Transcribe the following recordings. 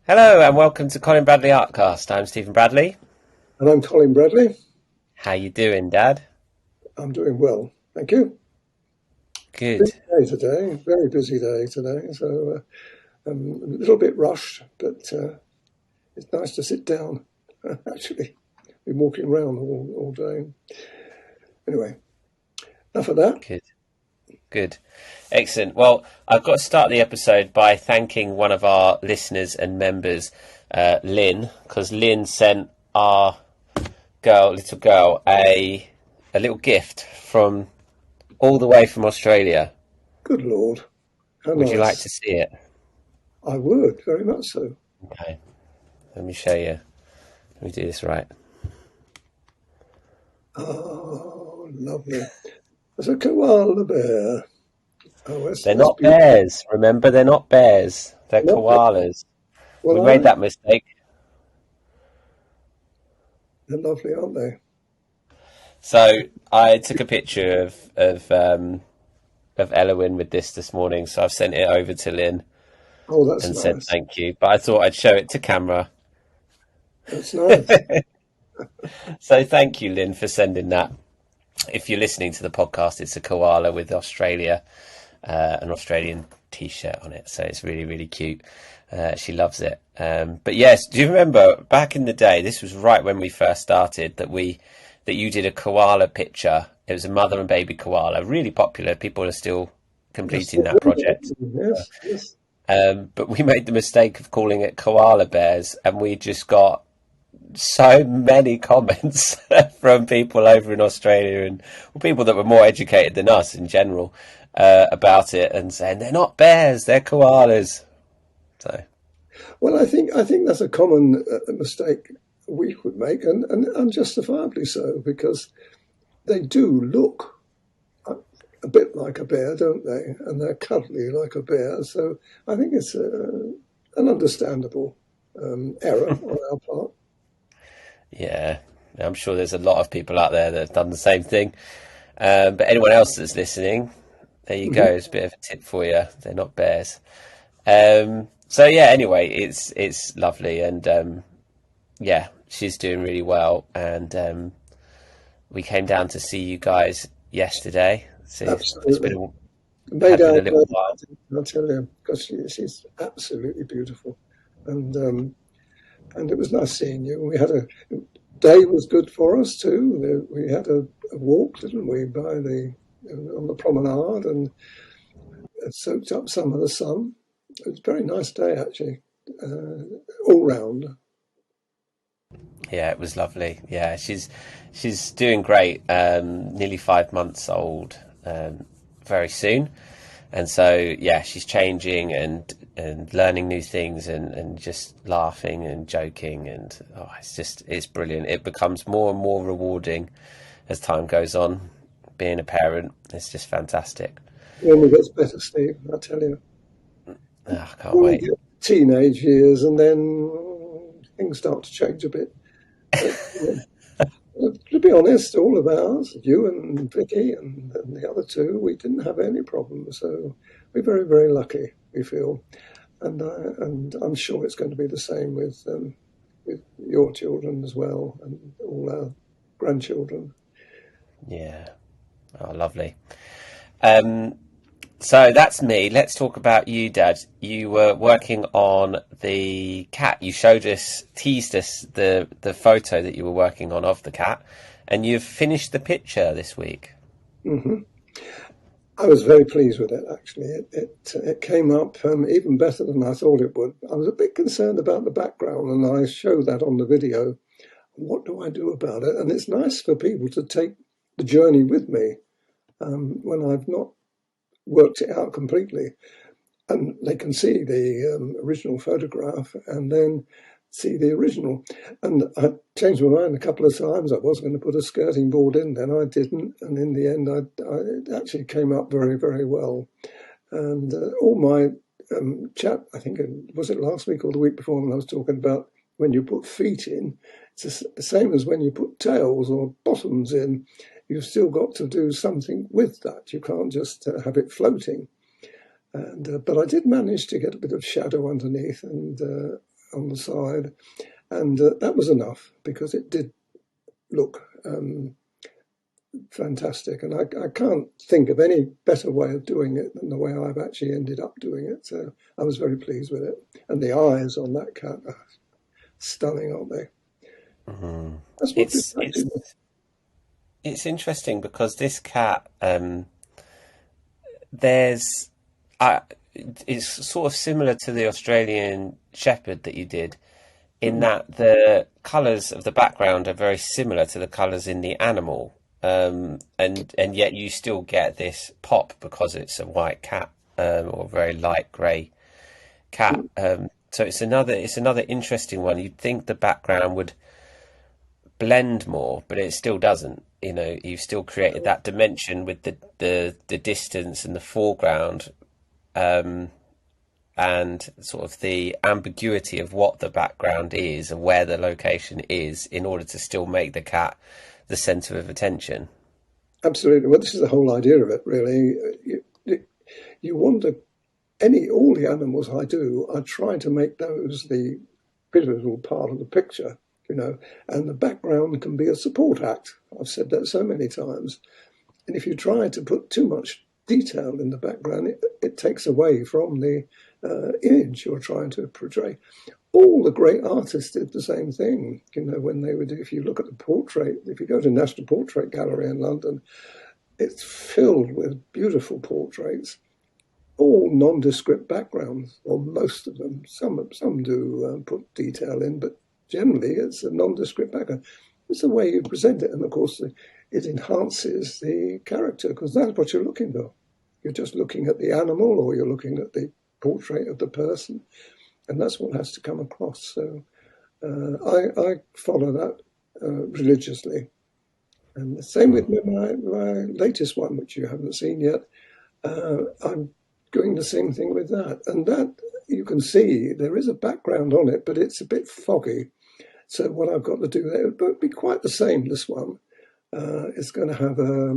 Hello and welcome to Colin Bradley Art Cast. I'm Stephen Bradley. And I'm Colin Bradley. How you doing, Dad? I'm doing well, thank you. Busy Good. day today, very busy day today. So I'm a little bit rushed, but it's nice to sit down. Actually, been walking around all day. Anyway, enough of that. Good. Good. Excellent. Well, I've got to start the episode by thanking one of our listeners and members, Lynn, because Lynn sent our little girl, a little gift from all the way from Australia. Good Lord, how Would you like nice! to see it? I would very much so. Okay. Let me show you. Let me do this right. Oh, lovely. There's a koala bear. Oh, They're that's not beautiful. bears. Remember, they're not bears. They're Not bad. koalas. We Well, made that mistake. they're lovely, aren't they? So I took a picture of Elowin with this morning. So I've sent it over to Lynn Oh, that's and said nice. thank you. But I thought I'd show it to camera. That's nice. So thank you, Lynn, for sending that. If you're listening to the podcast, it's a koala with an Australian T-shirt on it. So it's really, really cute. She loves it. But yes, do you remember back in the day? This was right when we first started that you did a koala picture. It was a mother and baby koala, really popular. People are still They're completing still that doing it. project. Yes, yes. But we made the mistake of calling it koala bears, and we just got so many comments from people over in Australia and people that were more educated than us in general about it and saying they're not bears, they're koalas. So Well, I think that's a common mistake we would make, and unjustifiably so, because they do look a bit like a bear, don't they? And they're cuddly like a bear. So I think it's an understandable error on our part. yeah, I'm sure there's a lot of people out there that have done the same thing. But anyone else that's listening, there you go. Hmm. It's a bit of a tip for you. They're not bears. So yeah. Anyway, it's lovely, and yeah, she's doing really well. And we came down to see you guys yesterday. So it's Absolutely. been Made had been our a little while. I'll tell you, because she's absolutely beautiful. And and it was nice seeing you. We had a day was good for us too. We had a walk, didn't we, by the on the promenade, and it soaked up some of the sun. It was a very nice day actually, uh, all round. Yeah, it was lovely. Yeah, she's doing great. Nearly 5 months old, very soon, and so yeah, she's changing and learning new things and just laughing and joking and it's brilliant. It becomes more and more rewarding as time goes on. Being a parent, it's just fantastic. It only gets better, Steve. I tell you. Oh, I can't When we wait. get teenage years, and then things start to change a bit. But to be honest, all of ours, you and Vicky and the other two, we didn't have any problems. So we're very, very lucky, we feel. And I'm sure it's going to be the same with your children as well, and all our grandchildren. Yeah. Oh, lovely. Um, So that's me. Let's talk about you, Dad. You were working on the cat. You showed us, teased us the photo that you were working on of the cat, and you've finished the picture this week. Hmm. I was very pleased with it. Actually, it came up even better than I thought it would. I was a bit concerned about the background, and I showed that on the video. What do I do about it? And it's nice for people to take the journey with me when I've not worked it out completely, and they can see the original photograph and then see the original. And I changed my mind a couple of times. I was going to put a skirting board in, then I didn't, and in the end, it actually came up very, very well. And all my chat, I think, was it last week or the week before, when I was talking about when you put feet in, it's the same as when you put tails or bottoms in. You've still got to do something with that. You can't just have it floating. And but I did manage to get a bit of shadow underneath, and on the side, and that was enough because it did look fantastic. And I can't think of any better way of doing it than the way I've actually ended up doing it. So I was very pleased with it. And the eyes on that cat are stunning, aren't they? Mm. That's what It's attracted me. it's interesting because this cat, there's, uh, it's sort of similar to the Australian Shepherd that you did, in Mm. that the colours of the background are very similar to the colours in the animal, and yet you still get this pop because it's a white cat, or a very light grey cat. So it's another interesting one. You'd think the background would blend more, but it still doesn't. You know, you've still created that dimension with the distance and the foreground, and sort of the ambiguity of what the background is and where the location is in order to still make the cat the centre of attention. Absolutely. Well, this is the whole idea of it, really. You wonder all the animals I do, I try to make those the pivotal part of the picture, and the background can be a support act. I've said that so many times. And if you try to put too much detail in the background, it takes away from the image you're trying to portray. All the great artists did the same thing, when they would, if you look at the portrait, if you go to National Portrait Gallery in London, it's filled with beautiful portraits, all nondescript backgrounds, or most of them. Some do put detail in, but generally it's a nondescript background. It's the way you present it, and of course it enhances the character because that's what you're looking for. You're just looking at the animal, or you're looking at the portrait of the person, and that's what has to come across. So I follow that religiously, and the same with my latest one, which you haven't seen yet. I'm doing the same thing with that, and that you can see there is a background on it, but it's a bit foggy. So what I've got to do there, but it'll be quite the same. This one, it's going to have a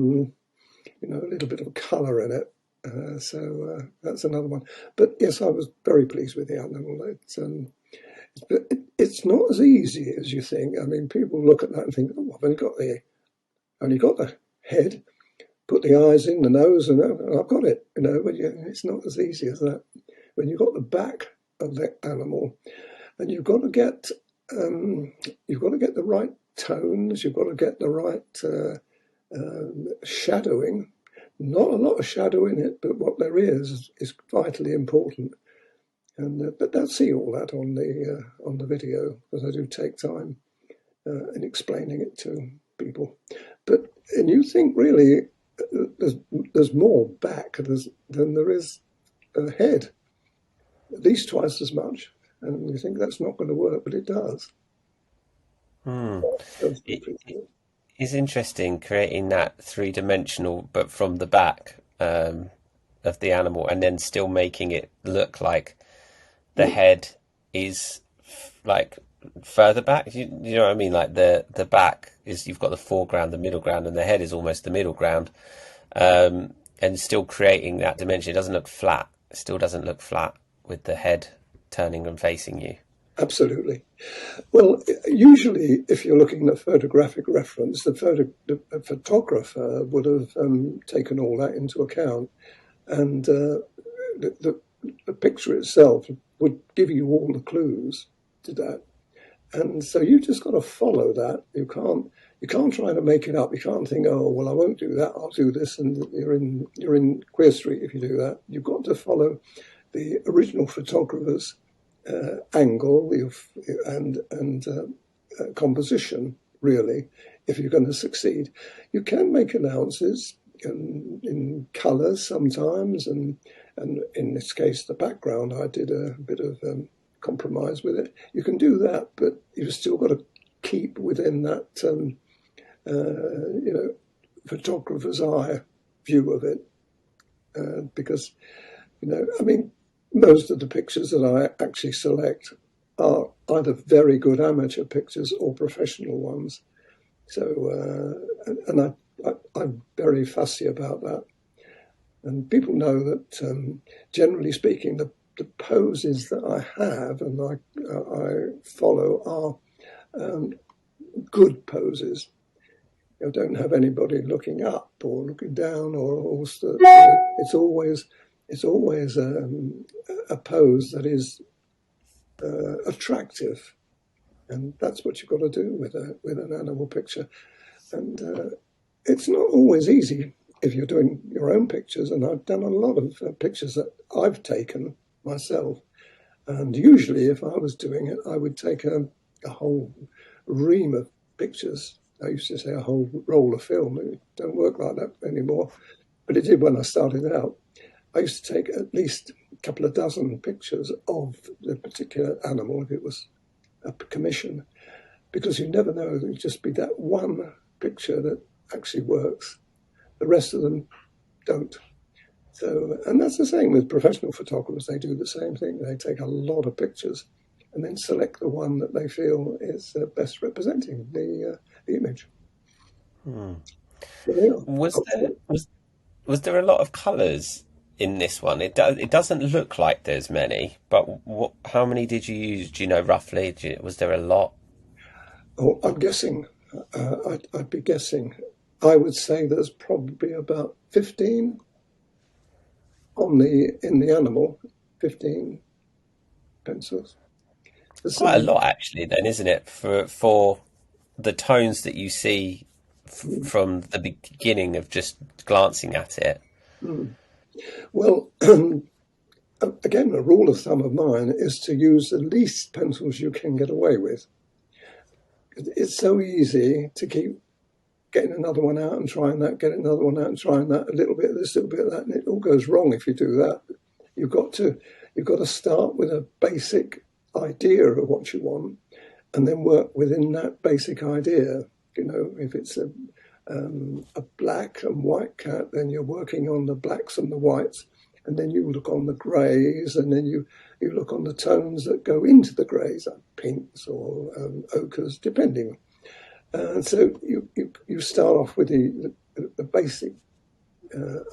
little bit of colour in it. So that's another one. But yes, I was very pleased with the animal. It's not as easy as you think. I mean, people look at that and think, "Oh, I've only got the head, put the eyes in, the nose, and I've got it." But it's not as easy as that. When you've got the back of the animal, and you've got to get the right tones, you've got to get the right shadowing. Not a lot of shadow in it, but what there is vitally important. And but they'll see all that on the video because I do take time in explaining it to people. And you think really there's more back than there is head, at least twice as much. And you think that's not going to work, but it does. It, it is interesting creating that three-dimensional, but from the back, of the animal, and then still making it look like the head is like further back. You know what I mean? Like the back is, you've got the foreground, the middle ground, and the head is almost the middle ground, and still creating that dimension. It doesn't look flat. It still doesn't look flat with the head turning and facing you. Absolutely. Well, usually, if you're looking at photographic reference, the photographer would have taken all that into account, and the picture itself would give you all the clues to that. And so you just got to follow that. You can't try to make it up. You can't think, oh well, I won't do that. I'll do this, and you're in Queer Street if you do that. You've got to follow the original photographer's angle and composition, really, if you're going to succeed. You can make allowances in colours sometimes, and in this case, the background, I did a bit of compromise with it. You can do that, but you've still got to keep within that, photographer's eye view of it, because, I mean, most of the pictures that I actually select are either very good amateur pictures or professional ones. So, and I'm very fussy about that. And people know that, generally speaking, the poses that I have and I follow are good poses. You don't have anybody looking up or looking down, it's always a pose that is attractive, and that's what you've got to do with an animal picture. And it's not always easy if you're doing your own pictures, and I've done a lot of pictures that I've taken myself. And usually, if I was doing it, I would take a whole ream of pictures. I used to say a whole roll of film. It don't work like that anymore, but it did when I started out. I used to take at least a couple of dozen pictures of the particular animal if it was a commission, because you never know. There'll just be that one picture that actually works. The rest of them don't. So, and that's the same with professional photographers. They do the same thing. They take a lot of pictures and then select the one that they feel is best representing the image. Was there a lot of colours in this one? It doesn't look like there's many, but how many did you use? Do you know roughly? Was there a lot? Oh, I'm guessing. I'd be guessing. I would say there's probably about 15 in the animal, 15 pencils. Quite a lot, actually, then, isn't it? For the tones that you see from the beginning of just glancing at it. Well, again, a rule of thumb of mine is to use the least pencils you can get away with. It's so easy to keep getting another one out and trying that, getting another one out and trying that, a little bit of this, a little bit of that, and it all goes wrong if you do that. You've got to start with a basic idea of what you want, and then work within that basic idea. You know, if it's a black and white cat, then you're working on the blacks and the whites, and then you look on the greys, and then you look on the tones that go into the greys, like pinks or ochres, depending. So you start off with the basic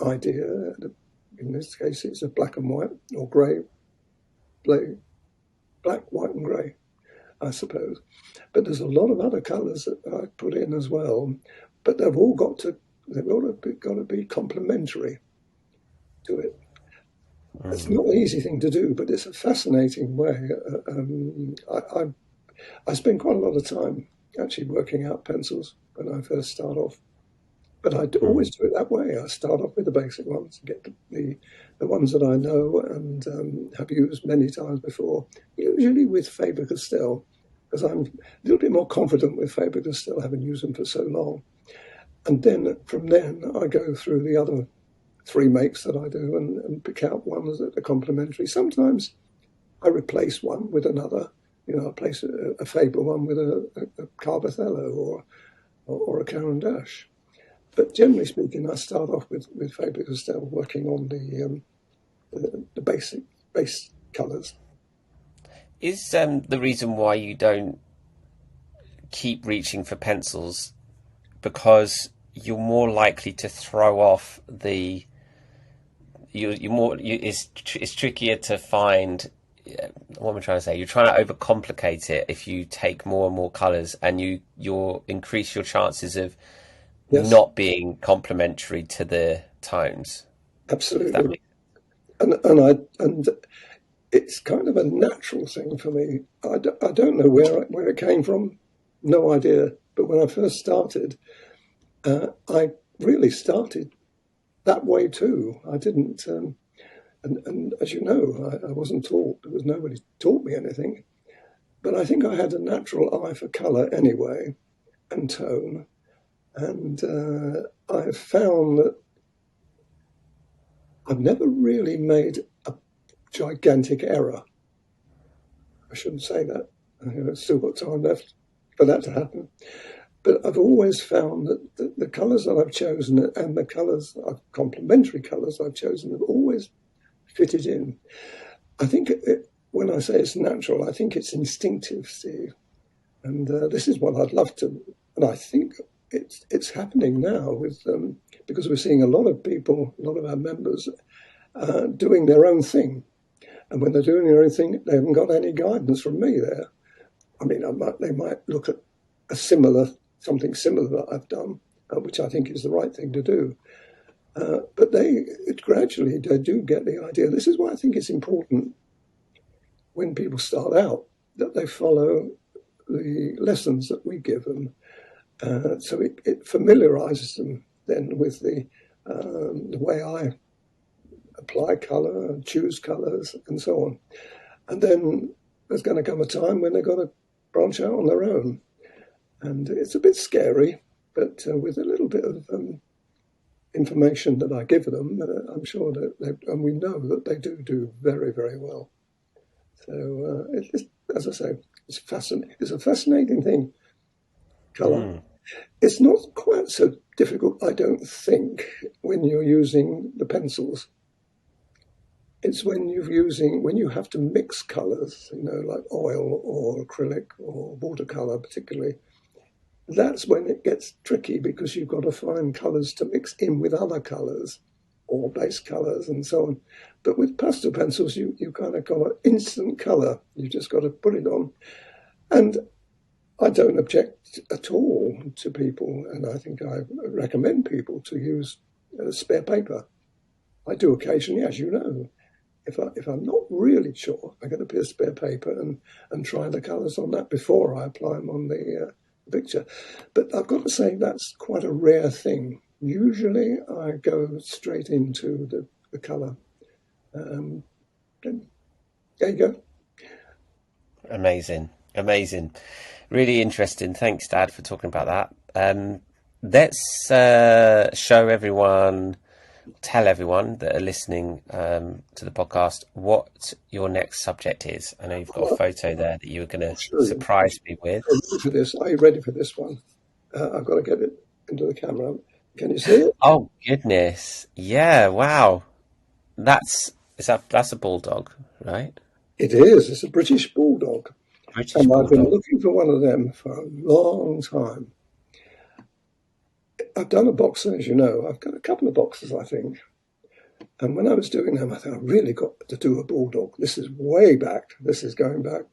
idea. In this case, it's a black and white or grey, black, white, and grey, I suppose. But there's a lot of other colours that I put in as well. But they've all got to be complementary to it. It's not an easy thing to do, but it's a fascinating way. I spend quite a lot of time actually working out pencils when I first start off. But I always do it that way. I start off with the basic ones, get the ones that I know and have used many times before, usually with Faber-Castell, because I'm a little bit more confident with Faber-Castell, having used them for so long. And then from then, I go through the other 3 makes that I do and pick out ones that are complementary. Sometimes I replace one with another. You know, I place a Faber one with a Carbothello or a Caran d'Ache. But generally speaking, I start off with Faber-Castell, working on the base colours. Is the reason why you don't keep reaching for pencils because you're more likely to throw off it's trickier to find. What am I trying to say? You're trying to overcomplicate it if you take more and more colours, and you'll increase your chances of not being complementary to the tones. Absolutely. And it's kind of a natural thing for me. I don't know where it came from, no idea. But when I first started, I really started that way too. I didn't, and as you know, I wasn't taught. There was nobody taught me anything. But I think I had a natural eye for colour anyway, and tone. And I found that I've never really made a gigantic error. I shouldn't say that. I've still got time left for that to happen. But I've always found that the colours that I've chosen and the colours, complementary colours I've chosen, have always fitted in. I think when I say it's natural, I think it's instinctive, Steve. And this is what I'd love to, and I think it's happening now with because we're seeing a lot of people, a lot of our members doing their own thing. And when they're doing anything, they haven't got any guidance from me there. I mean, they might look at something similar that I've done, which I think is the right thing to do. But gradually they do get the idea. This is why I think it's important when people start out that they follow the lessons that we give them. So it familiarizes them then with the way I apply colour and choose colours and so on. And then there's going to come a time when they've got to branch out on their own. And it's a bit scary, but with a little bit of information that I give them, I'm sure that and we know that they do very, very well. So as I say, it's fascinating. It's a fascinating thing, colour. It's not quite so difficult, I don't think, when you're using the pencils. It's when you have to mix colours, like oil or acrylic or watercolour particularly. That's when it gets tricky because you've got to find colours to mix in with other colours or base colours and so on. But with pastel pencils, you kind of got an instant colour. You just got to put it on. And I don't object at all to people, and I think I recommend people to use spare paper. I do occasionally, as you know. If I'm not really sure, I get a bit of spare paper and try the colours on that before I apply them on the picture. But I've got to say that's quite a rare thing. Usually I go straight into the colour. There you go. Amazing. Really interesting. Thanks, Dad, for talking about that. Let's tell everyone that are listening to the podcast what your next subject is. I know you've got a photo there that you were going to surprise me with. Are you ready for this one? I've got to get it into the camera. Can you see it? Oh, goodness. Yeah, wow. That's a bulldog, right? It is. It's a British bulldog. British bulldog. I've been looking for one of them for a long time. I've done a box, as you know. I've got a couple of boxes, I think. And when I was doing them, I thought I really got to do a bulldog. This is way back. This is going back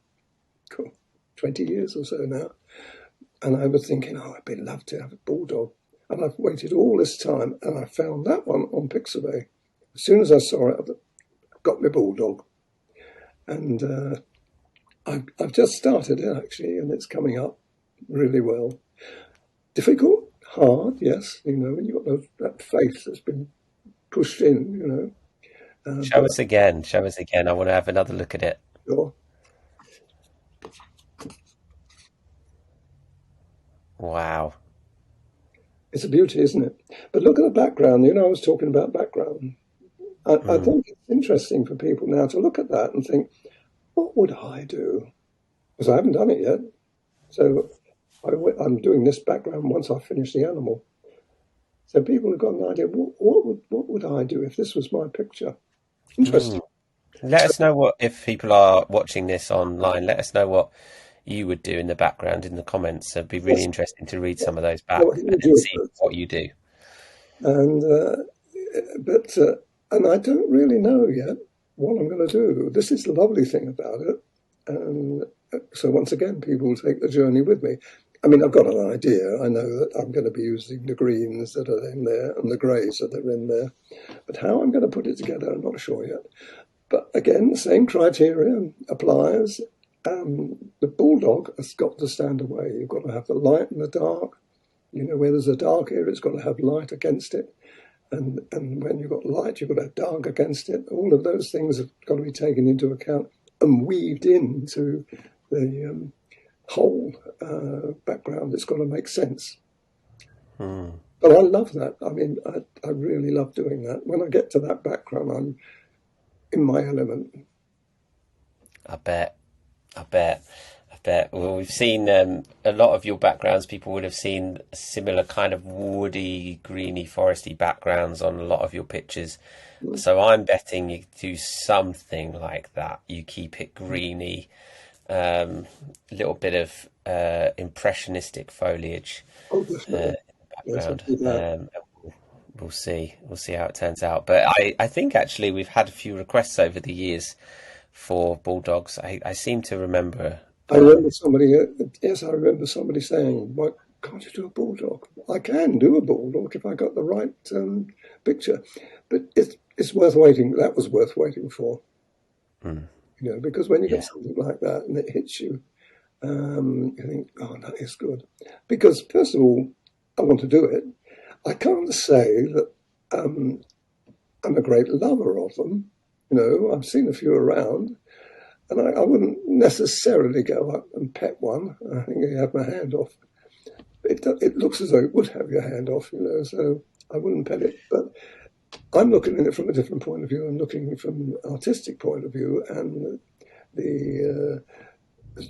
20 years or so now. And I was thinking, I'd love to have a bulldog. And I've waited all this time, and I found that one on Pixabay. As soon as I saw it, I've got my bulldog. And I've just started it, actually, and it's coming up really well. Difficult, hard, yes. When you've got that face that's been pushed in, Show us again. I want to have another look at it. Sure. Wow. It's a beauty, isn't it? But look at the background. I was talking about background. I think it's interesting for people now to look at that and think, what would I do? Because I haven't done it yet. So I'm doing this background once I finish the animal. So people have got an idea, what would I do if this was my picture? Interesting. Let us know if people are watching this online, let us know what you would do in the background in the comments. It'd be really interesting to read some of those back and see what you do. And and I don't really know yet what I'm going to do. This is the lovely thing about it. And so once again, people will take the journey with me. I mean, I've got an idea. I know that I'm going to be using the greens that are in there and the greys that are in there. But how I'm going to put it together, I'm not sure yet. But again, the same criteria applies. The bulldog has got to stand away. You've got to have the light and the dark. Where there's a dark area, it's got to have light against it. And when you've got light, you've got to have dark against it. All of those things have got to be taken into account and weaved into the whole background. It's got to make sense. But I love that. I mean, I really love doing that. When I get to that background, I'm in my element. I bet. Well, we've seen a lot of your backgrounds. People would have seen similar kind of woody, greeny, foresty backgrounds on a lot of your pictures. So I'm betting you do something like that. You keep it greeny, a little bit of impressionistic foliage in the background. We'll see how it turns out. But I think actually we've had a few requests over the years for bulldogs. I seem to remember. I remember somebody, yes, I remember somebody saying, "Why can't you do a bulldog?" I can do a bulldog if I got the right picture, but it's worth waiting. That was worth waiting for, because when you Yeah. get something like that and it hits you, you think, "Oh, that is good," because first of all, I want to do it. I can't say that I'm a great lover of them. I've seen a few around. And I wouldn't necessarily go up and pet one. I think you have my hand off. It looks as though it would have your hand off, so I wouldn't pet it. But I'm looking at it from a different point of view. I'm looking from an artistic point of view, and the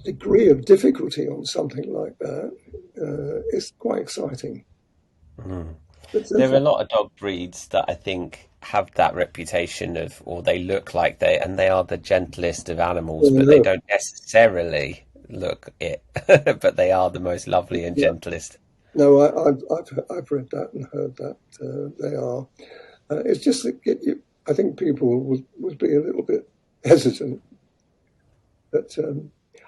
degree of difficulty on something like that is quite exciting. There are a lot of dog breeds that I think have that reputation of, or they look like they are the gentlest of animals, but they don't necessarily look it, but they are the most lovely and gentlest. No, I've read that and heard that they are. It's just that I think people would be a little bit hesitant, but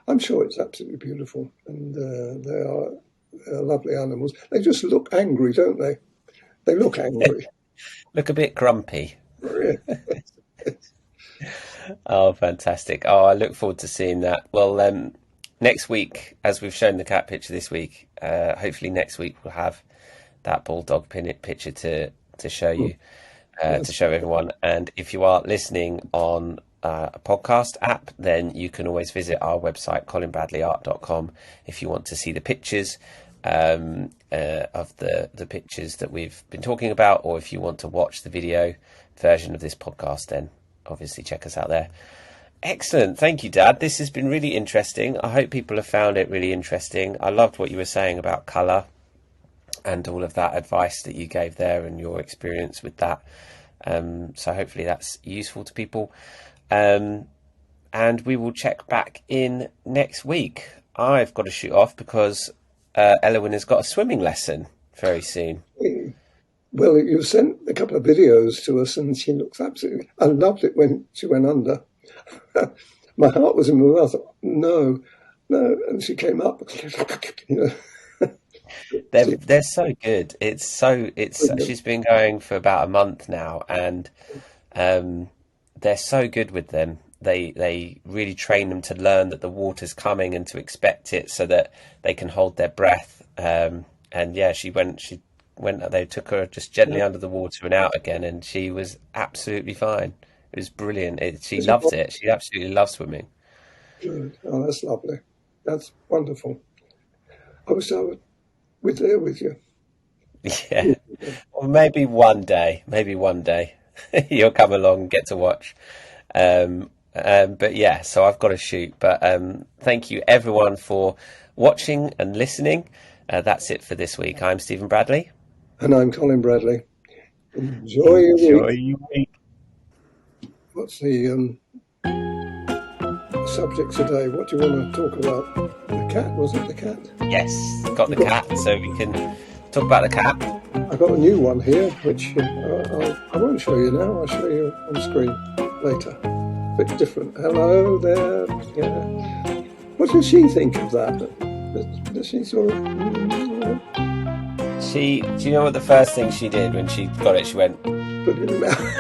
I'm sure it's absolutely beautiful, and they're lovely animals. They just look angry, don't they? They look angry. Look a bit grumpy. Oh, fantastic. Oh, I look forward to seeing that. Well, next week, as we've shown the cat picture this week, hopefully next week we'll have that bulldog picture to show you, to show everyone. And if you are listening on a podcast app, then you can always visit our website, colinbradleyart.com, if you want to see the pictures of the pictures that we've been talking about, or if you want to watch the video version of this podcast, then obviously check us out there. Excellent. Thank you, Dad. This has been really interesting. I hope people have found it really interesting. I loved what you were saying about colour and all of that advice that you gave there and your experience with that. So hopefully that's useful to people. And we will check back in next week. I've got to shoot off because Elwyn has got a swimming lesson very soon. Well, you sent a couple of videos to us, and she looks absolutely. I loved it when she went under. My heart was in my mouth. No, and she came up. They're so good. She's been going for about a month now, and they're so good with them. They really train them to learn that the water's coming and to expect it, so that they can hold their breath. And yeah, she went. They took her just gently under the water and out again, and she was absolutely fine. It was brilliant. She loved it. She absolutely loves swimming. Good. Oh, that's lovely. That's wonderful. I wish I would be there with you. Yeah. Well, maybe one day you'll come along and get to watch. But yeah, so I've got to shoot. But thank you everyone for watching and listening. That's it for this week. I'm Stephen Bradley. And I'm Colin Bradley. Enjoy your week. What's the subject today? What do you want to talk about? The cat, was it the cat? Yes, got the cat, so we can talk about the cat. I've got a new one here, which I won't show you now. I'll show you on screen later. A bit different. Hello there. Yeah. What does she think of that? Does she sort of... Do you know what the first thing she did when she got it? She went... Put it in her mouth.